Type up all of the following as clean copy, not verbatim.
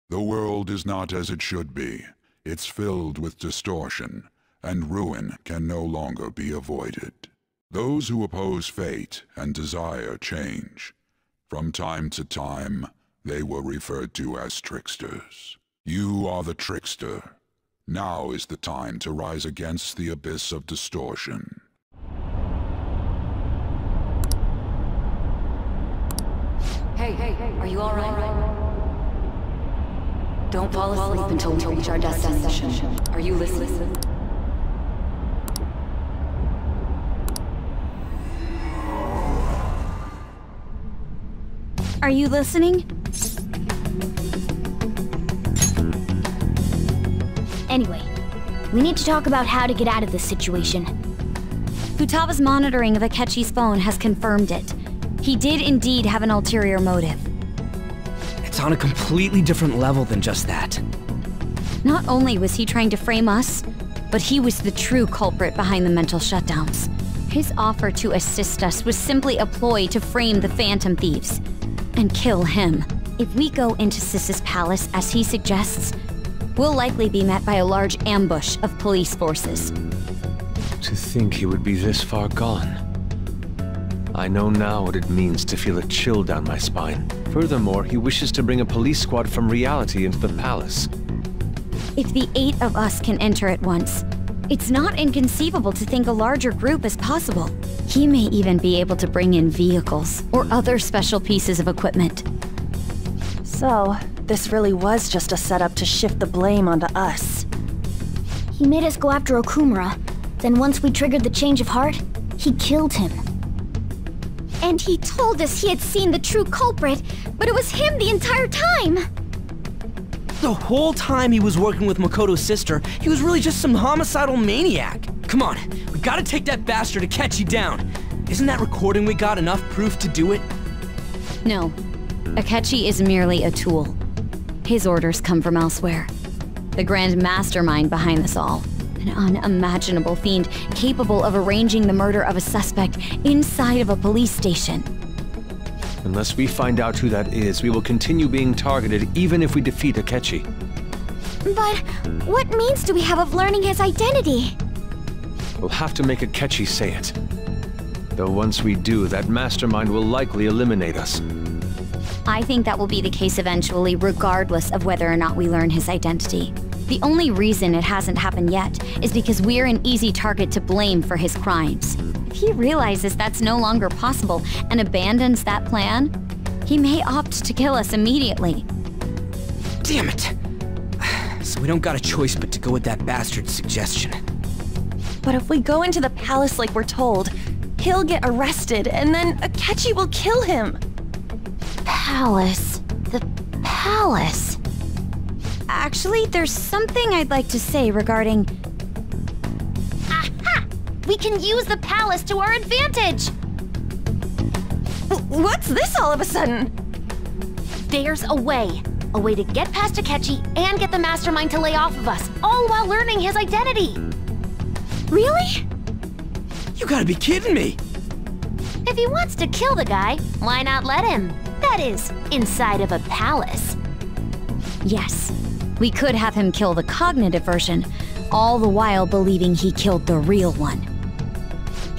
The world is not as it should be. It's filled with distortion, and ruin can no longer be avoided. Those who oppose fate and desire change. From time to time, they were referred to as tricksters. You are the trickster. Now is the time to rise against the abyss of distortion. Hey, are you alright? Don't fall asleep until we reach our destination. Are you listening? Are you listening? Anyway, we need to talk about how to get out of this situation. Futaba's monitoring of Akechi's phone has confirmed it. He did indeed have an ulterior motive. It's on a completely different level than just that. Not only was he trying to frame us, but he was the true culprit behind the mental shutdowns. His offer to assist us was simply a ploy to frame the Phantom Thieves and kill him. If we go into Sis's palace as he suggests, we'll likely be met by a large ambush of police forces. To think he would be this far gone. I know now what it means to feel a chill down my spine. Furthermore, he wishes to bring a police squad from reality into the palace. If the 8 of us can enter at once, it's not inconceivable to think a larger group is possible. He may even be able to bring in vehicles or other special pieces of equipment. So, this really was just a setup to shift the blame onto us. He made us go after Okumura. Then once we triggered the change of heart, he killed him. And he told us he had seen the true culprit, but it was him the entire time! The whole time he was working with Makoto's sister, he was really just some homicidal maniac. Come on, we gotta take that bastard Akechi down. Isn't that recording we got enough proof to do it? No. Akechi is merely a tool. His orders come from elsewhere. The grand mastermind behind this all. An unimaginable fiend capable of arranging the murder of a suspect inside of a police station. Unless we find out who that is, we will continue being targeted even if we defeat Akechi. But what means do we have of learning his identity? We'll have to make Akechi say it. Though once we do, that mastermind will likely eliminate us. I think that will be the case eventually, regardless of whether or not we learn his identity. The only reason it hasn't happened yet is because we're an easy target to blame for his crimes. If he realizes that's no longer possible and abandons that plan, he may opt to kill us immediately. Damn it! So we don't got a choice but to go with that bastard's suggestion. But if we go into the palace like we're told, he'll get arrested and then Akechi will kill him. Palace. The palace. Actually, there's something I'd like to say regarding... Aha! We can use the palace to our advantage! What's this all of a sudden? There's a way. A way to get past Akechi and get the mastermind to lay off of us, all while learning his identity. Really? You gotta be kidding me! If he wants to kill the guy, why not let him? That is, inside of a palace. Yes. We could have him kill the cognitive version, all the while believing he killed the real one.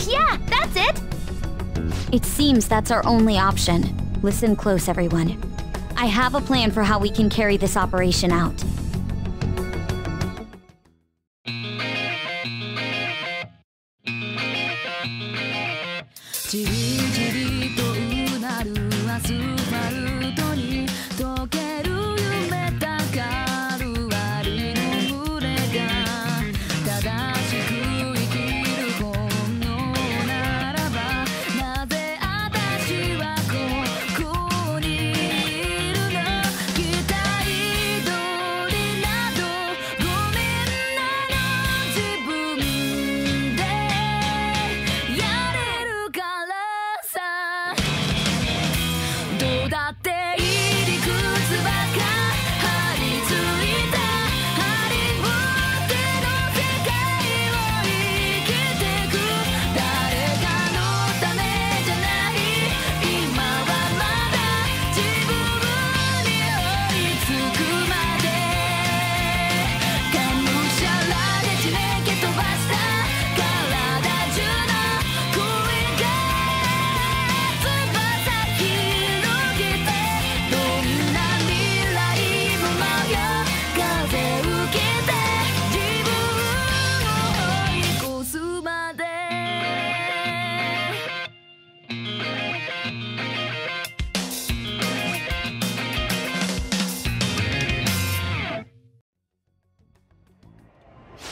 Yeah, that's it! It seems that's our only option. Listen close, everyone. I have a plan for how we can carry this operation out.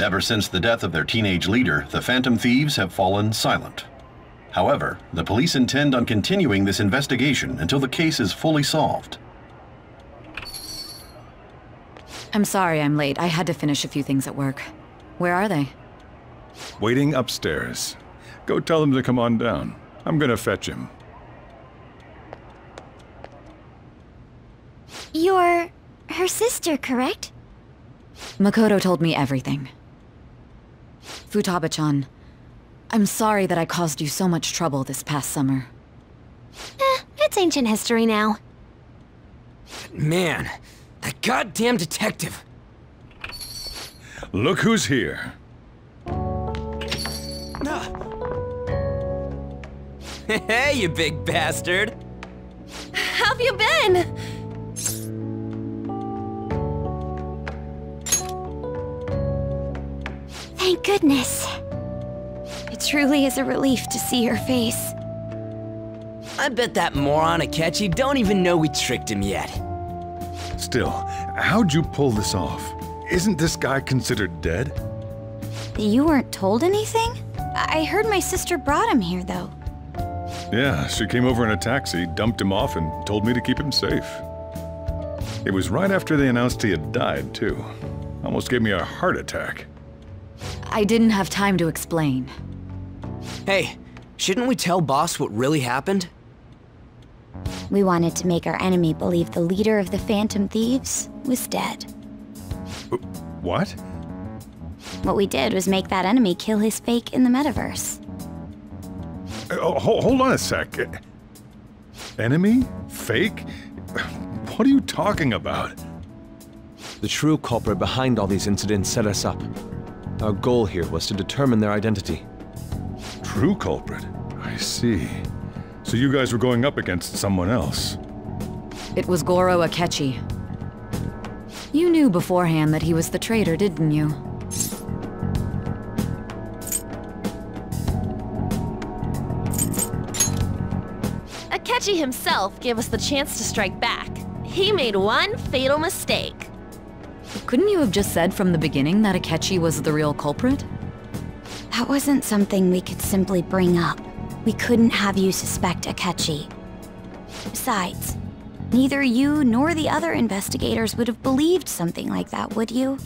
Ever since the death of their teenage leader, the Phantom Thieves have fallen silent. However, the police intend on continuing this investigation until the case is fully solved. I'm sorry I'm late. I had to finish a few things at work. Where are they? Waiting upstairs. Go tell them to come on down. I'm gonna fetch him. You're her sister, correct? Makoto told me everything. Futaba-chan, I'm sorry that I caused you so much trouble this past summer. It's ancient history now. Man, that goddamn detective. Look who's here. Hey, you big bastard. How've you been? Thank goodness. It truly is a relief to see your face. I bet that moron Akechi don't even know we tricked him yet. Still, how'd you pull this off? Isn't this guy considered dead? You weren't told anything? I heard my sister brought him here, though. Yeah, she came over in a taxi, dumped him off, and told me to keep him safe. It was right after they announced he had died, too. Almost gave me a heart attack. I didn't have time to explain. Hey, shouldn't we tell boss what really happened? We wanted to make our enemy believe the leader of the Phantom Thieves was dead. What? What we did was make that enemy kill his fake in the metaverse. Hold on a sec. Enemy? Fake? What are you talking about? The true culprit behind all these incidents set us up. Our goal here was to determine their identity. True culprit? I see. So you guys were going up against someone else. It was Goro Akechi. You knew beforehand that he was the traitor, didn't you? Akechi himself gave us the chance to strike back. He made one fatal mistake. Couldn't you have just said from the beginning that Akechi was the real culprit? That wasn't something we could simply bring up. We couldn't have you suspect Akechi. Besides, neither you nor the other investigators would have believed something like that, would you?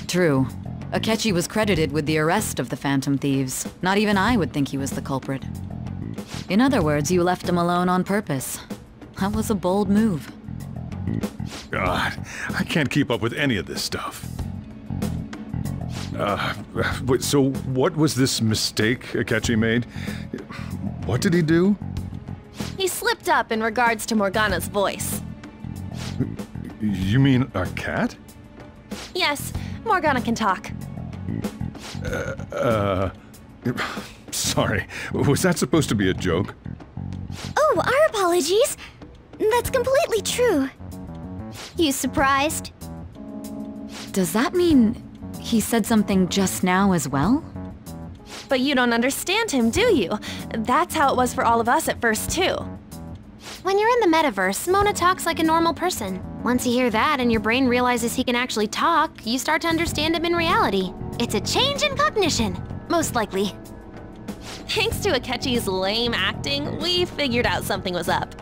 True. Akechi was credited with the arrest of the Phantom Thieves. Not even I would think he was the culprit. In other words, you left him alone on purpose. That was a bold move. God, I can't keep up with any of this stuff. So what was this mistake Akechi made? What did he do? He slipped up in regards to Morgana's voice. You mean a cat? Yes, Morgana can talk. Sorry, was that supposed to be a joke? Oh, our apologies. That's completely true. You surprised? Does that mean he said something just now as well? But you don't understand him, do you? That's how it was for all of us at first, too. When you're in the metaverse, Mona talks like a normal person. Once you hear that and your brain realizes he can actually talk, you start to understand him in reality. It's a change in cognition, most likely. Thanks to Akechi's lame acting, we figured out something was up.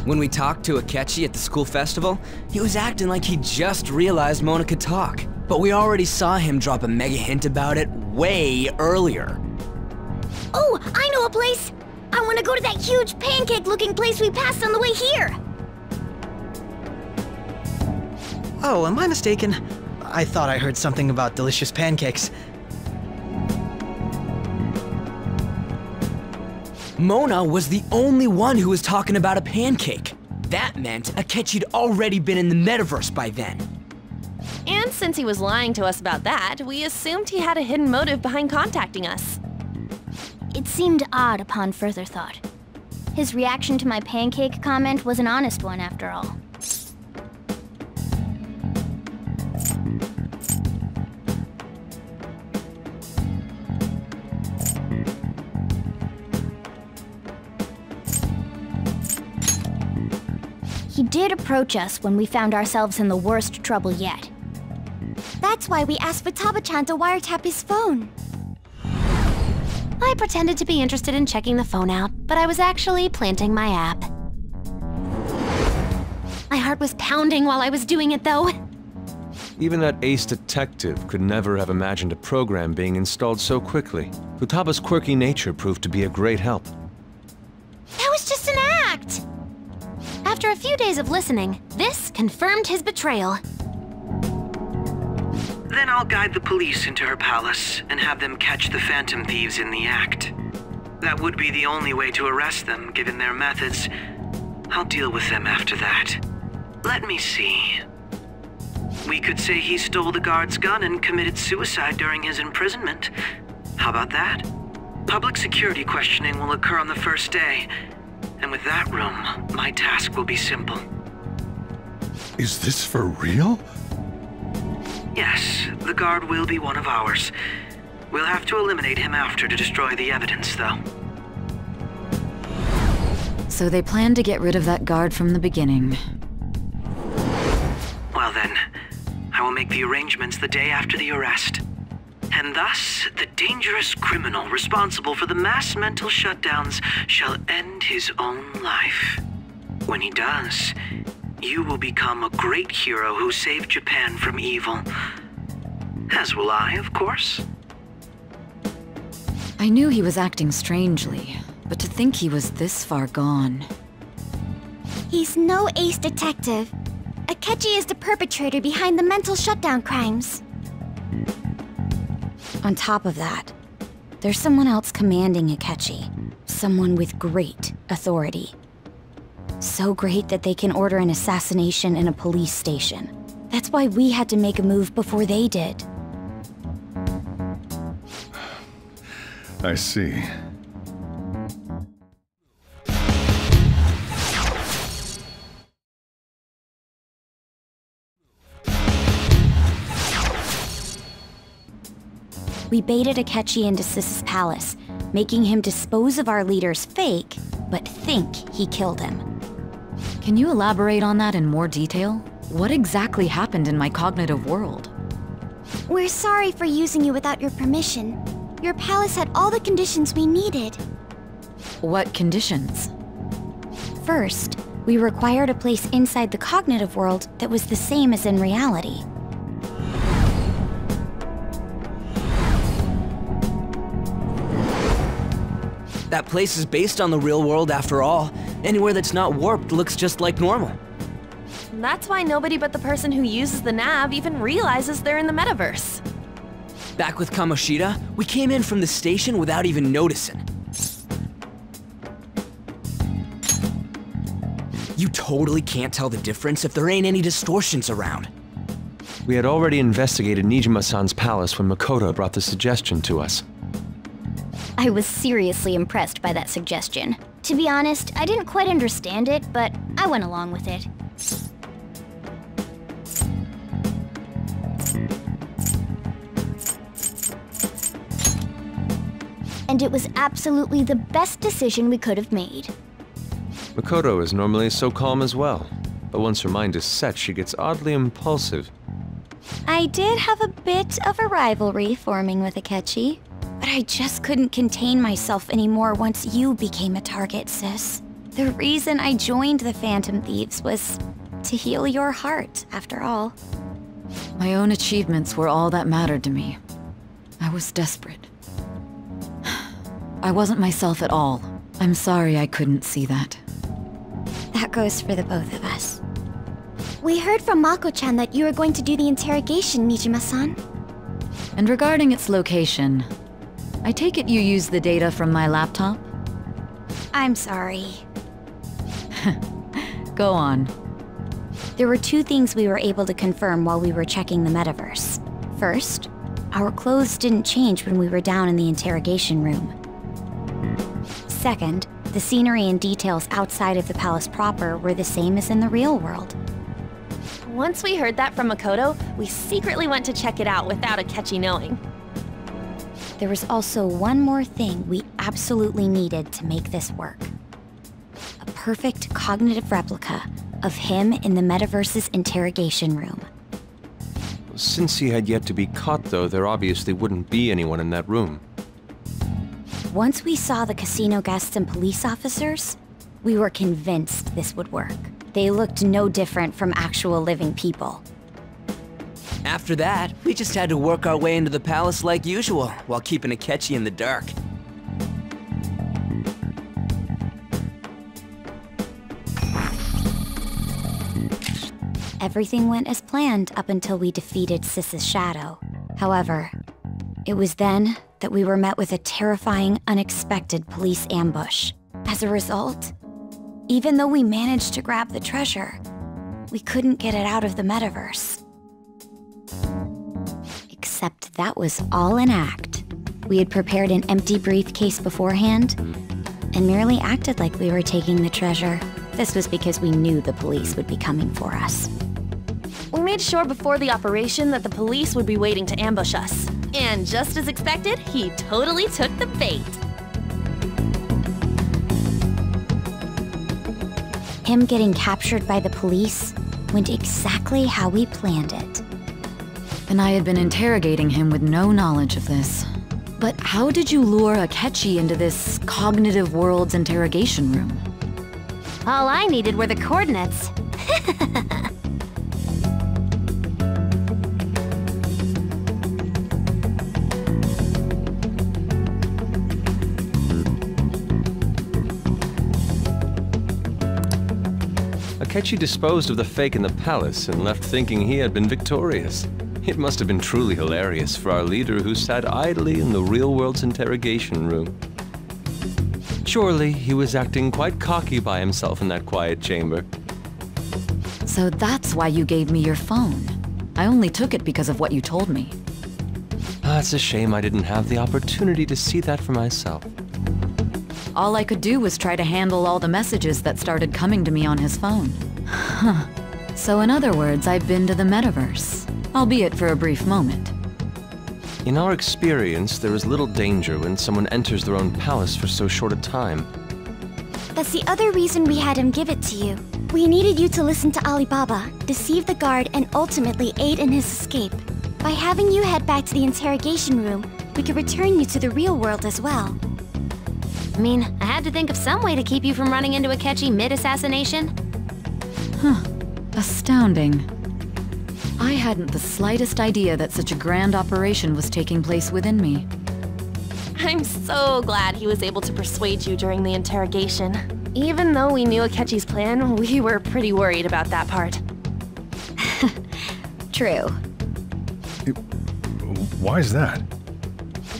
When we talked to Akechi at the school festival, he was acting like he just realized Mona could talk. But we already saw him drop a mega hint about it way earlier. Oh, I know a place! I want to go to that huge pancake-looking place we passed on the way here! Oh, am I mistaken? I thought I heard something about delicious pancakes. Mona was the only one who was talking about a pancake. That meant Akechi'd already been in the metaverse by then. And since he was lying to us about that, we assumed he had a hidden motive behind contacting us. It seemed odd upon further thought. His reaction to my pancake comment was an honest one, after all. He did approach us when we found ourselves in the worst trouble yet. That's why we asked Futaba-chan to wiretap his phone. I pretended to be interested in checking the phone out, but I was actually planting my app. My heart was pounding while I was doing it, though. Even that ace detective could never have imagined a program being installed so quickly. Futaba's quirky nature proved to be a great help. That was just an act! After a few days of listening, this confirmed his betrayal. Then I'll guide the police into her palace and have them catch the Phantom Thieves in the act. That would be the only way to arrest them, given their methods. I'll deal with them after that. Let me see. We could say he stole the guard's gun and committed suicide during his imprisonment. How about that? Public security questioning will occur on the first day. And with that room, my task will be simple. Is this for real? Yes, the guard will be one of ours. We'll have to eliminate him after to destroy the evidence, though. So they planned to get rid of that guard from the beginning. Well then, I will make the arrangements the day after the arrest. And thus, the dangerous criminal responsible for the mass mental shutdowns shall end his own life. When he does, you will become a great hero who saved Japan from evil. As will I, of course. I knew he was acting strangely, but to think he was this far gone. He's no ace detective. Akechi is the perpetrator behind the mental shutdown crimes. On top of that, there's someone else commanding Akechi. Someone with great authority. So great that they can order an assassination in a police station. That's why we had to make a move before they did. I see. We baited Akechi into Sis's palace, making him dispose of our leader's fake, but think he killed him. Can you elaborate on that in more detail? What exactly happened in my cognitive world? We're sorry for using you without your permission. Your palace had all the conditions we needed. What conditions? First, we required a place inside the cognitive world that was the same as in reality. That place is based on the real world after all. Anywhere that's not warped looks just like normal. That's why nobody but the person who uses the nav even realizes they're in the metaverse. Back with Kamoshida, we came in from the station without even noticing. You totally can't tell the difference if there ain't any distortions around. We had already investigated Nijima-san's palace when Makoto brought the suggestion to us. I was seriously impressed by that suggestion. To be honest, I didn't quite understand it, but I went along with it. And it was absolutely the best decision we could have made. Makoto is normally so calm as well, but once her mind is set, she gets oddly impulsive. I did have a bit of a rivalry forming with Akechi, but I just couldn't contain myself anymore once you became a target, sis. The reason I joined the Phantom Thieves was to heal your heart, after all. My own achievements were all that mattered to me. I was desperate. I wasn't myself at all. I'm sorry I couldn't see that. That goes for the both of us. We heard from Mako-chan that you were going to do the interrogation, Nijima-san. And regarding its location, I take it you used the data from my laptop? I'm sorry. Go on. There were two things we were able to confirm while we were checking the metaverse. First, our clothes didn't change when we were down in the interrogation room. Second, the scenery and details outside of the palace proper were the same as in the real world. Once we heard that from Makoto, we secretly went to check it out without Akechi knowing. There was also one more thing we absolutely needed to make this work. A perfect cognitive replica of him in the metaverse's interrogation room. Since he had yet to be caught, though, there obviously wouldn't be anyone in that room. Once we saw the casino guests and police officers, we were convinced this would work. They looked no different from actual living people. After that, we just had to work our way into the palace like usual, while keeping Akechi in the dark. Everything went as planned up until we defeated Sis's shadow. However, it was then that we were met with a terrifying, unexpected police ambush. As a result, even though we managed to grab the treasure, we couldn't get it out of the metaverse. Except that was all an act. We had prepared an empty briefcase beforehand and merely acted like we were taking the treasure. This was because we knew the police would be coming for us. We made sure before the operation that the police would be waiting to ambush us. And just as expected, he totally took the bait. Him getting captured by the police went exactly how we planned it. And I had been interrogating him with no knowledge of this. But how did you lure Akechi into this cognitive world's interrogation room? All I needed were the coordinates. Akechi disposed of the fake in the palace and left thinking he had been victorious. It must have been truly hilarious for our leader who sat idly in the real world's interrogation room. Surely he was acting quite cocky by himself in that quiet chamber. So that's why you gave me your phone. I only took it because of what you told me. It's a shame I didn't have the opportunity to see that for myself. All I could do was try to handle all the messages that started coming to me on his phone. Huh. So in other words, I've been to the metaverse, albeit for a brief moment. In our experience, there is little danger when someone enters their own palace for so short a time. That's the other reason we had him give it to you. We needed you to listen to Alibaba, deceive the guard, and ultimately aid in his escape. By having you head back to the interrogation room, we could return you to the real world as well. I mean, I had to think of some way to keep you from running into Akechi mid-assassination. Huh. Astounding. I hadn't the slightest idea that such a grand operation was taking place within me. I'm so glad he was able to persuade you during the interrogation. Even though we knew Akechi's plan, we were pretty worried about that part. True. Why is that?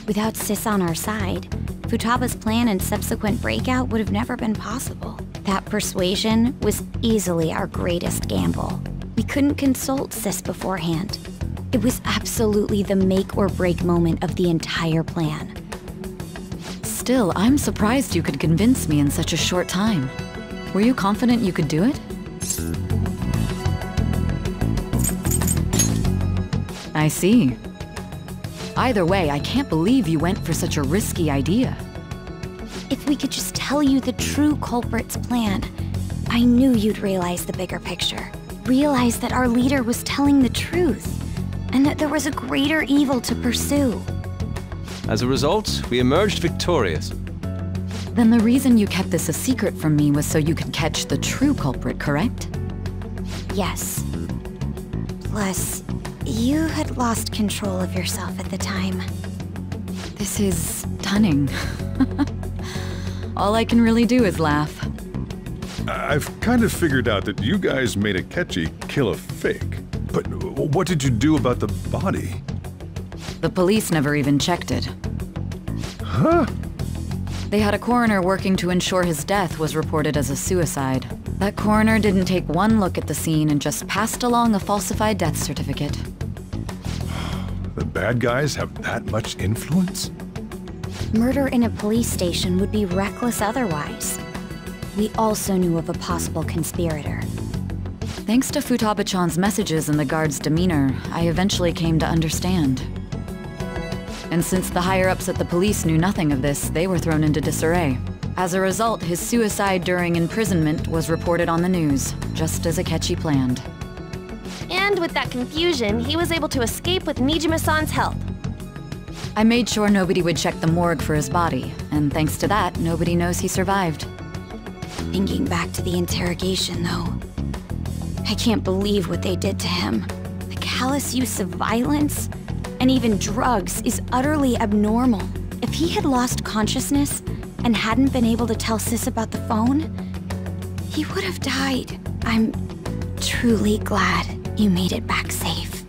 Without Sis on our side, Futaba's plan and subsequent breakout would have never been possible. That persuasion was easily our greatest gamble. We couldn't consult Sis beforehand. It was absolutely the make or break moment of the entire plan. Still, I'm surprised you could convince me in such a short time. Were you confident you could do it? I see. Either way, I can't believe you went for such a risky idea. If we could just tell you the true culprit's plan, I knew you'd realize the bigger picture. Realize that our leader was telling the truth, and that there was a greater evil to pursue. As a result, we emerged victorious. Then the reason you kept this a secret from me was so you could catch the true culprit, correct? Yes. Plus, you had lost control of yourself at the time. This is stunning. All I can really do is laugh. I've kind of figured out that you guys made Akechi kill a fake. But what did you do about the body? The police never even checked it. Huh? They had a coroner working to ensure his death was reported as a suicide. That coroner didn't take one look at the scene and just passed along a falsified death certificate. The bad guys have that much influence? Murder in a police station would be reckless otherwise. We also knew of a possible conspirator. Thanks to Futaba-chan's messages and the guard's demeanor, I eventually came to understand. And since the higher-ups at the police knew nothing of this, they were thrown into disarray. As a result, his suicide during imprisonment was reported on the news, just as Akechi planned. And with that confusion, he was able to escape with Nijima-san's help. I made sure nobody would check the morgue for his body, and thanks to that, nobody knows he survived. Thinking back to the interrogation, though, I can't believe what they did to him. The callous use of violence, and even drugs, is utterly abnormal. If he had lost consciousness and hadn't been able to tell Sis about the phone, he would have died. I'm truly glad you made it back safe.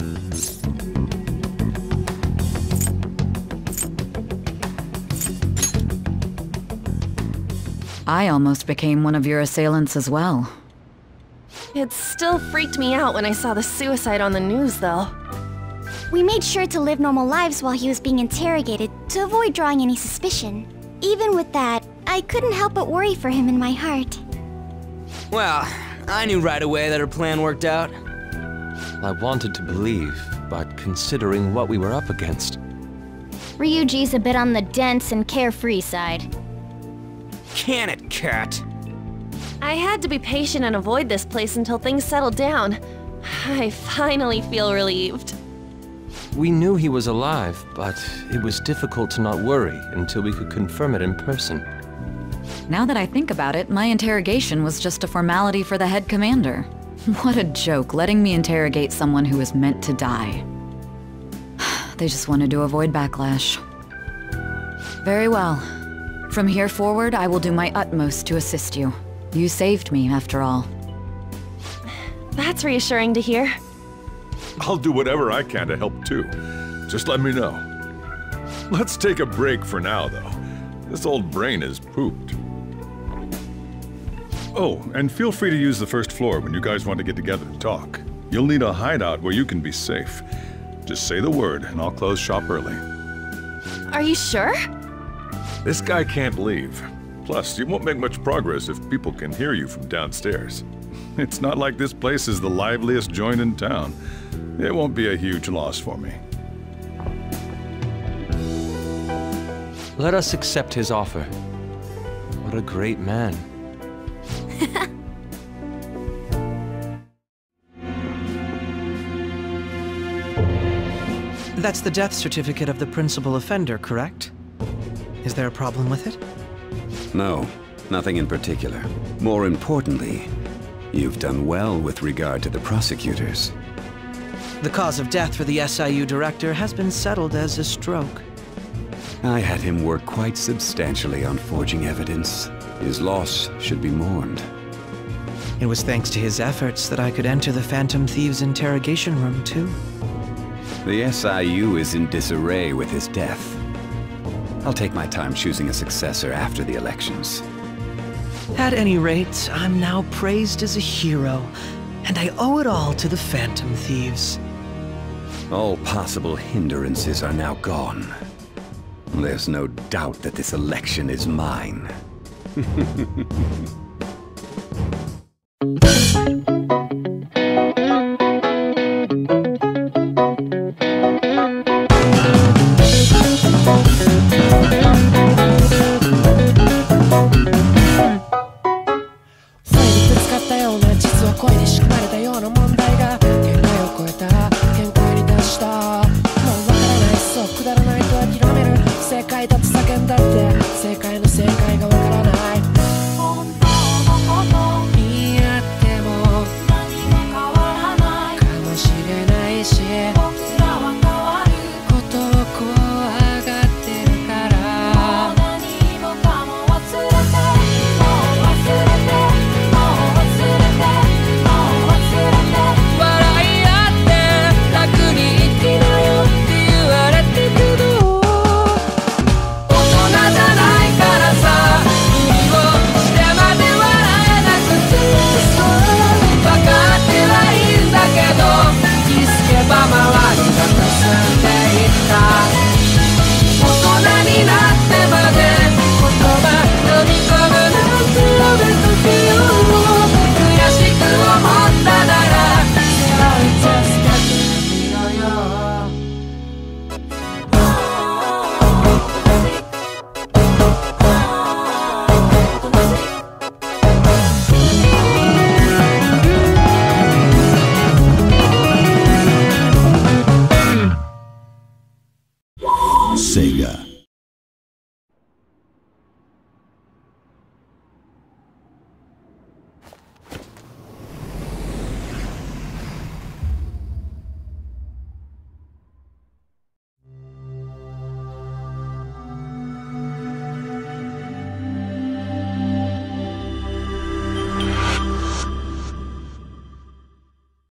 I almost became one of your assailants as well. It still freaked me out when I saw the suicide on the news, though. We made sure to live normal lives while he was being interrogated to avoid drawing any suspicion. Even with that, I couldn't help but worry for him in my heart. Well, I knew right away that her plan worked out. I wanted to believe, but considering what we were up against... Ryuji's a bit on the dense and carefree side. Can it, Cat? I had to be patient and avoid this place until things settled down. I finally feel relieved. We knew he was alive, but it was difficult to not worry until we could confirm it in person. Now that I think about it, my interrogation was just a formality for the head commander. What a joke, letting me interrogate someone who was meant to die. They just wanted to avoid backlash. Very well. From here forward, I will do my utmost to assist you. You saved me, after all. That's reassuring to hear. I'll do whatever I can to help too. Just let me know. Let's take a break for now, though. This old brain is pooped. Oh, and feel free to use the first floor when you guys want to get together and talk. You'll need a hideout where you can be safe. Just say the word, and I'll close shop early. Are you sure? This guy can't leave. Plus, you won't make much progress if people can hear you from downstairs. It's not like this place is the liveliest joint in town. It won't be a huge loss for me. Let us accept his offer. What a great man. That's the death certificate of the principal offender, correct? Is there a problem with it? No, nothing in particular. More importantly, you've done well with regard to the prosecutors. The cause of death for the SIU director has been settled as a stroke. I had him work quite substantially on forging evidence. His loss should be mourned. It was thanks to his efforts that I could enter the Phantom Thieves interrogation room, too. The SIU is in disarray with his death. I'll take my time choosing a successor after the elections. At any rate, I'm now praised as a hero, and I owe it all to the Phantom Thieves. All possible hindrances are now gone. There's no doubt that this election is mine.